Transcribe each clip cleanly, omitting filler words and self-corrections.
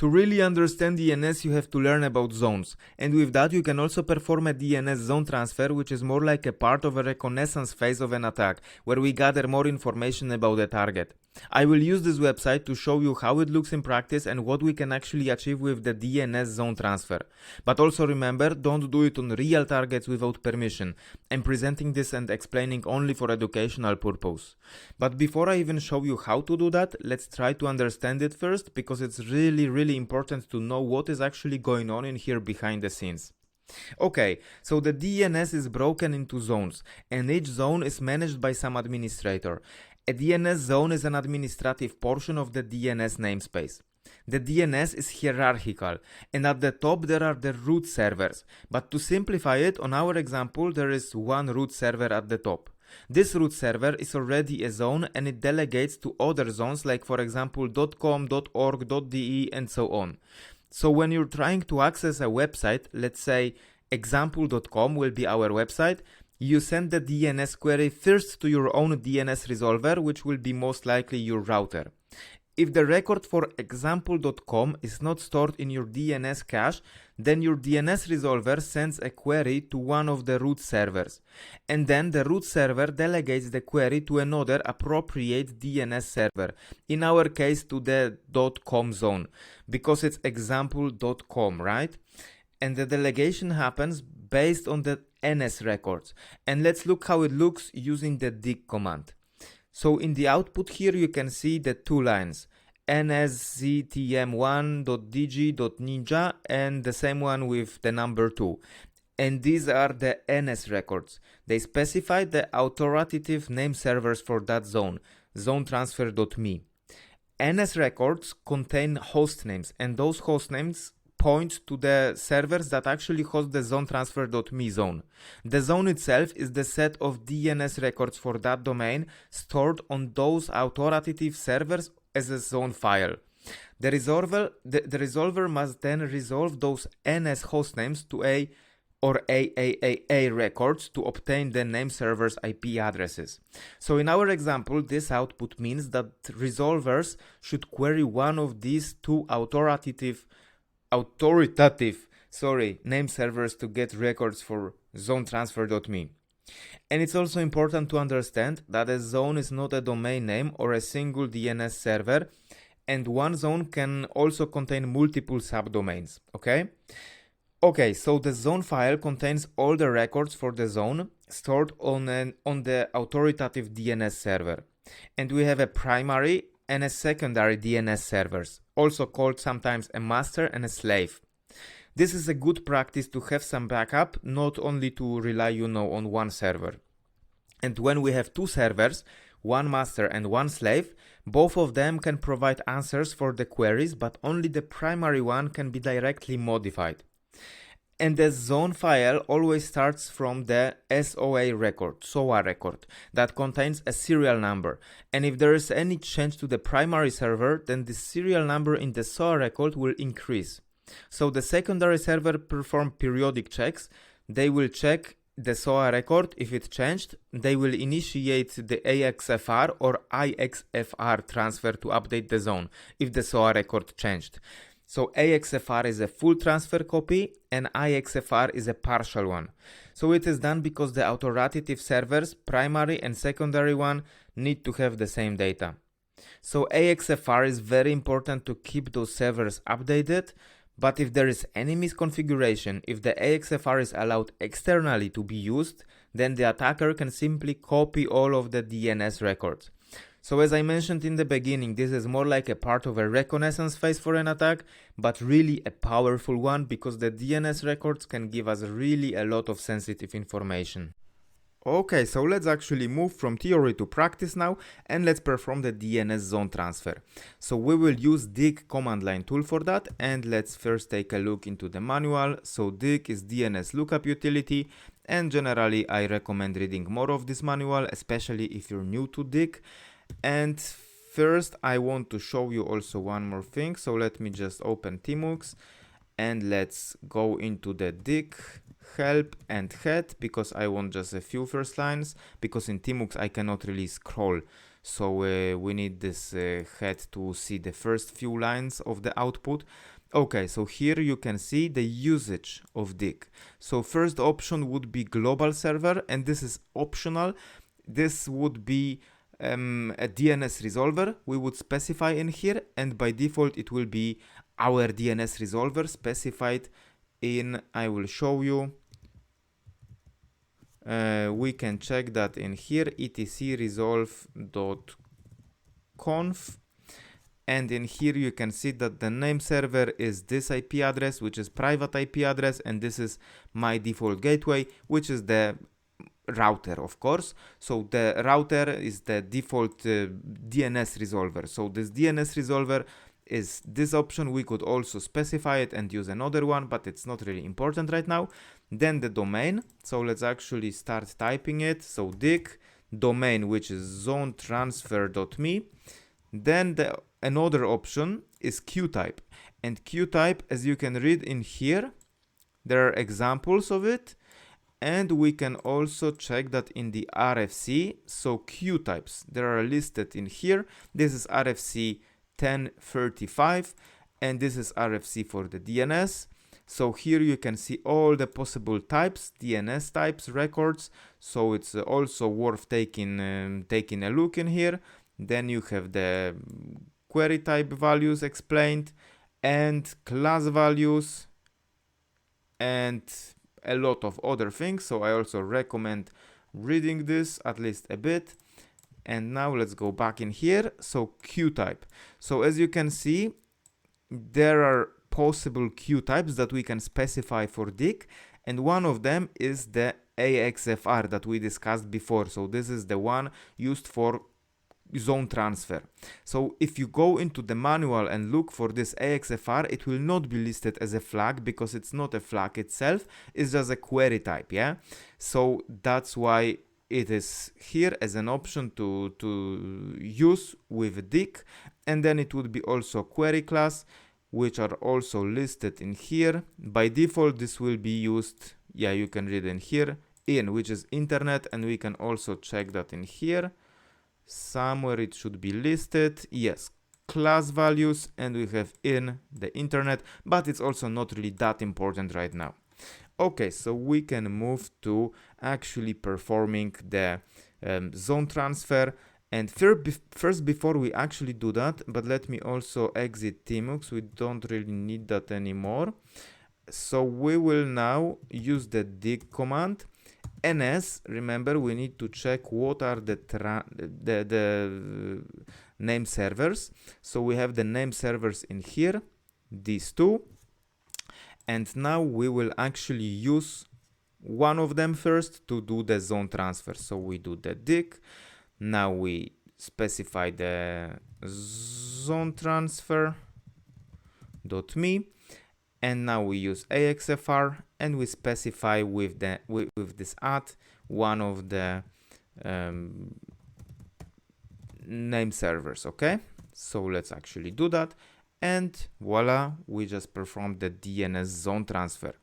To really understand DNS, you have to learn about zones, and with that you can also perform a DNS zone transfer, which is more like a part of a reconnaissance phase of an attack, where we gather more information about the target. I will use this website to show you how it looks in practice and what we can actually achieve with the DNS zone transfer. But also remember, don't do it on real targets without permission. I'm presenting this and explaining only for educational purpose. But before I even show you how to do that, let's try to understand it first, because it's really important to know what is actually going on in here behind the scenes. Okay, so the DNS is broken into zones, and each zone is managed by some administrator. A DNS zone is an administrative portion of the DNS namespace. The DNS is hierarchical, and at the top there are the root servers, but to simplify it, on our example there is one root server at the top. This root server is already a zone and it delegates to other zones like for example .com, .org, .de and so on. So when you're trying to access a website, let's say example.com will be our website, you send the DNS query first to your own DNS resolver, which will be most likely your router. If the record for example.com is not stored in your DNS cache, then your DNS resolver sends a query to one of the root servers. And then the root server delegates the query to another appropriate DNS server, in our case to the .com zone, because it's example.com, right? And the delegation happens based on the NS records. And let's look how it looks using the dig command. So in the output here you can see the two lines, nsztm1.dg.ninja and the same one with the number 2. And these are the NS records. They specify the authoritative name servers for that zone, zonetransfer.me. NS records contain host names, and those host names point to the servers that actually host the zonetransfer.me zone. The zone itself is the set of DNS records for that domain stored on those authoritative servers as a zone file. The resolver must then resolve those NS hostnames to A or AAAA records to obtain the name server's IP addresses. So in our example, this output means that resolvers should query one of these two authoritative name servers to get records for zonetransfer.me. And it's also important to understand that a zone is not a domain name or a single DNS server, and one zone can also contain multiple subdomains, okay? Okay, so the zone file contains all the records for the zone stored on the authoritative DNS server. And we have a primary and a secondary DNS servers, also called sometimes a master and a slave. This is a good practice to have some backup, not only to rely, on one server. And when we have two servers, one master and one slave, both of them can provide answers for the queries, but only the primary one can be directly modified. And the zone file always starts from the SOA record, that contains a serial number. And if there is any change to the primary server, then the serial number in the SOA record will increase. So the secondary server perform periodic checks. They will check the SOA record. If it changed, they will initiate the AXFR or IXFR transfer to update the zone if the SOA record changed. So AXFR is a full transfer copy and IXFR is a partial one. So it is done because the authoritative servers, primary and secondary one, need to have the same data. So AXFR is very important to keep those servers updated, but if there is any misconfiguration, if the AXFR is allowed externally to be used, then the attacker can simply copy all of the DNS records. So as I mentioned in the beginning, this is more like a part of a reconnaissance phase for an attack, but really a powerful one because the DNS records can give us really a lot of sensitive information. Okay, so let's actually move from theory to practice now, and let's perform the DNS zone transfer. So we will use dig command line tool for that, and let's first take a look into the manual. So dig is DNS lookup utility, and generally I recommend reading more of this manual, especially if you're new to dig. And first I want to show you also one more thing. So let me just open Tmux and let's go into the dig help and head, because I want just a few first lines, because in Tmux I cannot really scroll. So we need this head to see the first few lines of the output. Okay, so here you can see the usage of DIG. So first option would be global server, and this is optional. This would be a DNS resolver we would specify in here, and by default it will be our DNS resolver specified in, I will show you. We can check that in here, etcresolve.conf, and in here you can see that the name server is this IP address, which is private IP address, and this is my default gateway, which is the router, of course. So the router is the default DNS resolver. So this DNS resolver is this option. We could also specify it and use another one, but it's not really important right now. Then the domain. So let's actually start typing it. So dig domain, which is zonetransfer.me. Then another option is QType, and QType, as you can read in here, there are examples of it. And we can also check that in the RFC. So Q types, they are listed in here. This is RFC 1035, and this is RFC for the DNS. So here you can see all the possible types, DNS types, records. So it's also worth taking a look in here. Then you have the query type values explained, and class values, and a lot of other things. So I also recommend reading this at least a bit. And now let's go back in here. So Q type. So as you can see, there are possible Q types that we can specify for DIG, and one of them is the AXFR that we discussed before. So this is the one used for zone transfer. So if you go into the manual and look for this AXFR, it will not be listed as a flag because it's not a flag itself, it's just a query type, yeah? So that's why it is here as an option to use with DIG, and then it would be also query class, which are also listed in here. By default, this will be used, yeah, you can read in here, which is internet, and we can also check that in here. Somewhere it should be listed, yes, class values, and we have in the internet, but it's also not really that important right now. Okay, so we can move to actually performing the zone transfer. And first, before we actually do that, but let me also exit Tmux, we don't really need that anymore. So we will now use the dig command. NS, remember, we need to check what are the name servers. So we have the name servers in here, these two. And now we will actually use one of them first to do the zone transfer. So we do the dig. Now we specify the zone transfer.me. And now we use AXFR, and we specify with this add one of the name servers. Okay, so let's actually do that, and voila, we just performed the DNS zone transfer.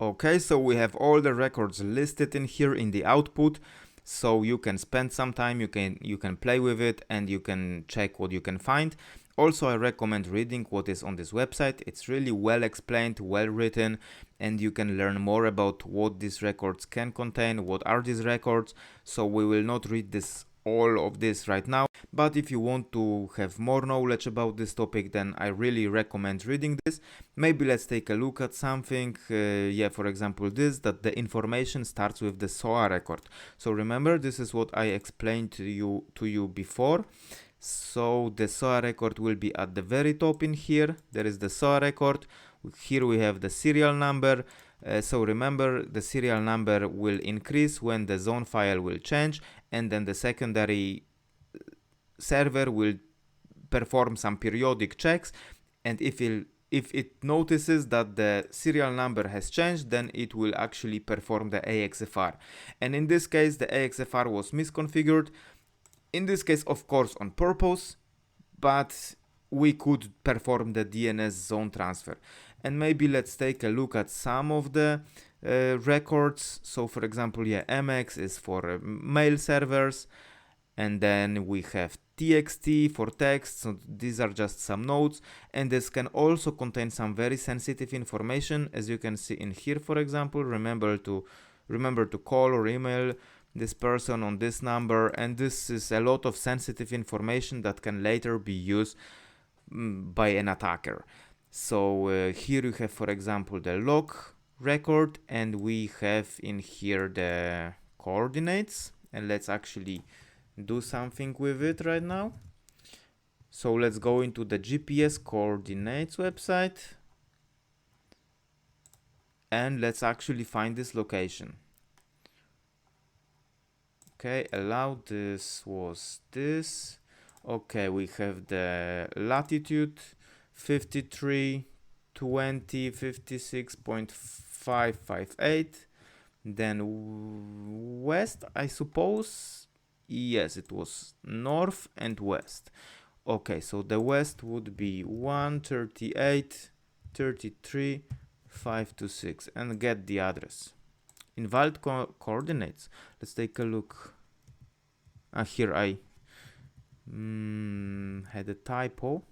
Okay, so we have all the records listed in here in the output. So you can spend some time, you can play with it, and you can check what you can find. Also, I recommend reading what is on this website. It's really well explained, well written, and you can learn more about what these records can contain, what are these records. So we will not read all of this right now, but if you want to have more knowledge about this topic, then I really recommend reading this. Maybe let's take a look at something. For example, that the information starts with the SOA record. So remember, this is what I explained to you before. So the SOA record will be at the very top in here. There is the SOA record. Here we have the serial number. So remember, the serial number will increase when the zone file will change, and then the secondary server will perform some periodic checks, and if it notices that the serial number has changed, then it will actually perform the AXFR. And in this case, the AXFR was misconfigured. In this case, of course, on purpose, but we could perform the DNS zone transfer. And maybe let's take a look at some of the records. So for example, MX is for mail servers, and then we have txt for text, so these are just some notes, and this can also contain some very sensitive information, as you can see in here. For example, remember to call or email this person on this number, and this is a lot of sensitive information that can later be used by an attacker. So here you have, for example, the log record, and we have in here the coordinates, and let's actually do something with it right now. So let's go into the GPS coordinates website, and let's actually find this location. Okay, allow, this was this. Okay, we have the latitude 53, 20, 56.558. Then west, I suppose. Yes, it was north and west. Okay, so the west would be 138, 33, 526, and get the address. Invalid coordinates. Let's take a look. Here I had a typo.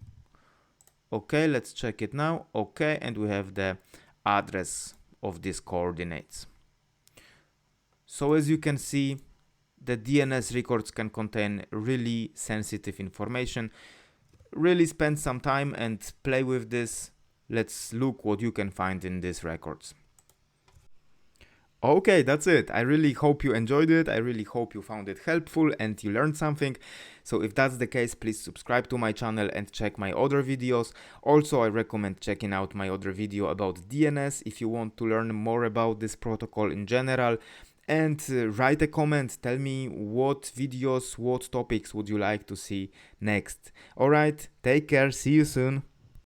Okay, let's check it now. Okay, and we have the address of these coordinates. So as you can see, the DNS records can contain really sensitive information. Really spend some time and play with this. Let's look what you can find in these records. Okay, that's it. I really hope you enjoyed it. I really hope you found it helpful and you learned something. So if that's the case, please subscribe to my channel and check my other videos. Also, I recommend checking out my other video about DNS if you want to learn more about this protocol in general. And write a comment, tell me what videos, what topics would you like to see next. Alright, take care, see you soon.